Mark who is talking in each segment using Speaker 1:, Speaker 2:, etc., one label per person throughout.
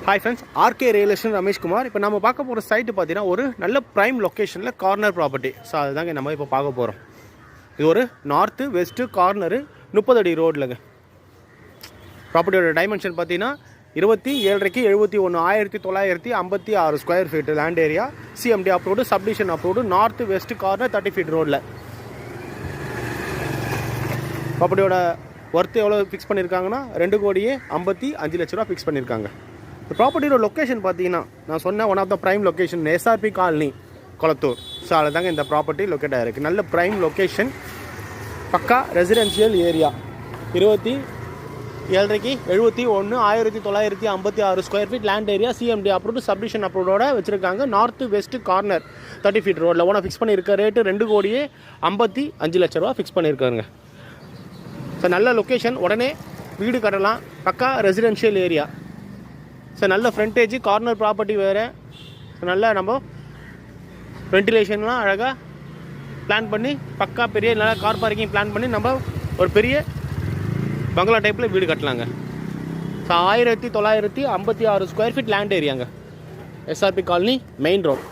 Speaker 1: Hi friends, RK real estate Ramesh Kumar. இப்போ நம்ம பார்க்க போகிற சைட்டு பார்த்தீங்கன்னா ஒரு நல்ல ப்ரைம் லொக்கேஷனில் கார்னர் ப்ராப்பர்ட்டி. ஸோ அதுதாங்க நம்ம இப்போ பார்க்க போகிறோம். இது ஒரு நார்த்து வெஸ்ட்டு கார்னரு 30 அடி ரோட்லங்க. ப்ராப்பர்ட்டியோட டைமென்ஷன் பார்த்தீங்கன்னா 27.5 71 1956 square feet land area. CMD approved, subdivision approved, north west corner 30 feet ரோடில். ப்ராப்பர்ட்டியோட ஒர்த்து எவ்வளோ ஃபிக்ஸ் பண்ணியிருக்காங்கன்னா 2,55,00,000 ஃபிக்ஸ் பண்ணியிருக்காங்க. இந்த ப்ராப்பர்ட்டியோட லொக்கேஷன் பார்த்தீங்கன்னா நான் சொன்ன one of the prime location SRP colony Kolathur. So அதில் தாங்க இந்த ப்ராப்பர்ட்டி லொக்கேட் ஆகிருக்கு. நல்ல ப்ரைம் லொக்கேஷன், பக்கா residential area. 27.5 71 1956 square feet land area. CMD approved, subdivision அப்ரூவோட வச்சுருக்காங்க. நார்த்து வெஸ்ட்டு கார்னர் 30 ஃபீட் ரோடில் ஓனா ஃபிக்ஸ் பண்ணியிருக்க ரேட்டு 2,55,00,000 ஃபிக்ஸ் பண்ணியிருக்காங்க. ஸோ நல்ல லொக்கேஷன், உடனே வீடு கட்டலாம். பக்கா ரெசிடென்ஷியல் ஏரியா. ஸோ நல்ல ஃப்ரண்டேஜ், கார்னர் ப்ராப்பர்ட்டி வேறு. ஸோ நல்லா நம்ம வென்டிலேஷன்லாம் அழகாக பிளான் பண்ணி பக்கா பெரிய நல்லா கார் பார்க்கிங் பிளான் பண்ணி நம்ம ஒரு பெரிய பங்களா டைப்பில் வீடு கட்டலாங்க. ஸோ 1956 ஸ்கொயர் ஃபீட் லேண்ட் ஏரியாங்க. SRP colony main road.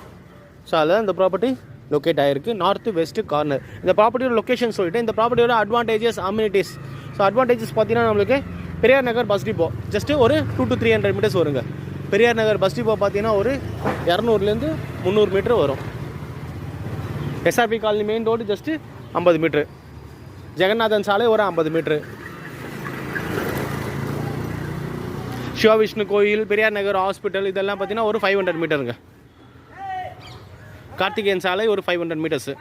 Speaker 1: So அதில் இந்த ப்ராப்பர்ட்டி லொக்கேட் ஆகிருக்கு. North west corner. இந்த ப்ராப்பர்ட்டியோட லொக்கேஷன் சொல்லிவிட்டு இந்த ப்ராப்பர்ட்டியோட அட்வான்டேஜஸ், அம்யூனிட்டிஸ். ஸோ அட்வான்டேஜஸ் பார்த்தீங்கன்னா நம்மளுக்கு Periyar Nagar bus depot just ஒரு 200 to 300 மீட்டர்ஸ் வருங்க. பெரியார் நகர் பஸ் டிப்போ பார்த்தீங்கன்னா ஒரு 200 to 300 மீட்டர் வரும். SRP colony main road just 50 metre. Jagannathan சாலை ஒரு 50 மீட்ரு. சிவவிஷ்ணு கோயில், பெரியார் நகர் ஹாஸ்பிட்டல் இதெல்லாம் பார்த்தீங்கன்னா ஒரு 500 மீட்டருங்க. கார்த்திகேயன் சாலை ஒரு 500 மீட்டர்ஸு.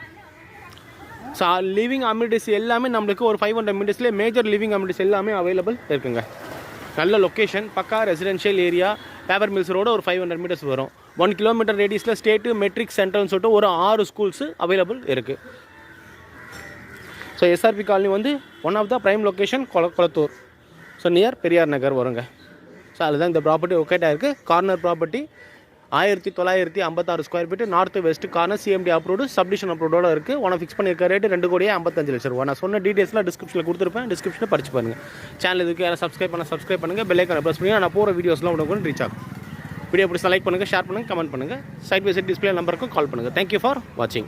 Speaker 1: ஸோ லிவிங் அம்யூனிட்டிஸ் எல்லாமே நம்மளுக்கு ஒரு 500 மீட்டர்ஸ்லேயே மேஜர் லிவிங் அம்யூனிட்டிஸ் எல்லாமே அவைலபிள் இருக்குங்க. நல்ல லொக்கேஷன், பக்கா residential area. Paper mills road ஒரு 500 மீட்டர்ஸ் வரும். 1 கிலோமீட்டர் ரேடியஸில் ஸ்டேட்டு மெட்ரிக் சென்டர்னு சொல்லிட்டு ஒரு 6 ஸ்கூல்ஸு அவைலபிள் இருக்குது. ஸோ எஸ்ஆர்பி காலனி வந்து one of the prime location Kolathur. So near Periyar Nagar வருங்க. ஸோ அதுதான் இந்த ப்ராப்பர்ட்டி லொக்கேட் ஆகிருக்கு. Corner property 1956 square feet, north west corner, CMD approved, subdivision அப்ரூவோட இருக்குது. ஒன்று ஃபிக்ஸ் பண்ணியிருக்க ரேட்டு 2,55,00,000. நான் சொன்ன டீட்டெயில்ஸ்லாம் டிஸ்கிரிப்ஷனில் கொடுத்துருப்பேன். டிஸ்கிரிப்ஷனில் படிச்சு பாருங்கள். சேனல் இதுக்கு யாரும் சப்ஸ்கிரைப் பண்ணுங்கள். பெல் ஐக்கானை ப்ரெஸ் பண்ணி நான் போகிற வீடியோஸ்லாம் உனக்கு ரீச் ஆகும். வீடியோ பிடிச்சா லைக் பண்ணுங்கள், ஷேர் பண்ணுங்கள், கமெண்ட் பண்ணுங்கள். சைட் பை சைட் டிஸ்பிளே நம்பருக்கு கால் பண்ணுங்கள். தேங்க்யூ ஃபார் வாட்சிங்.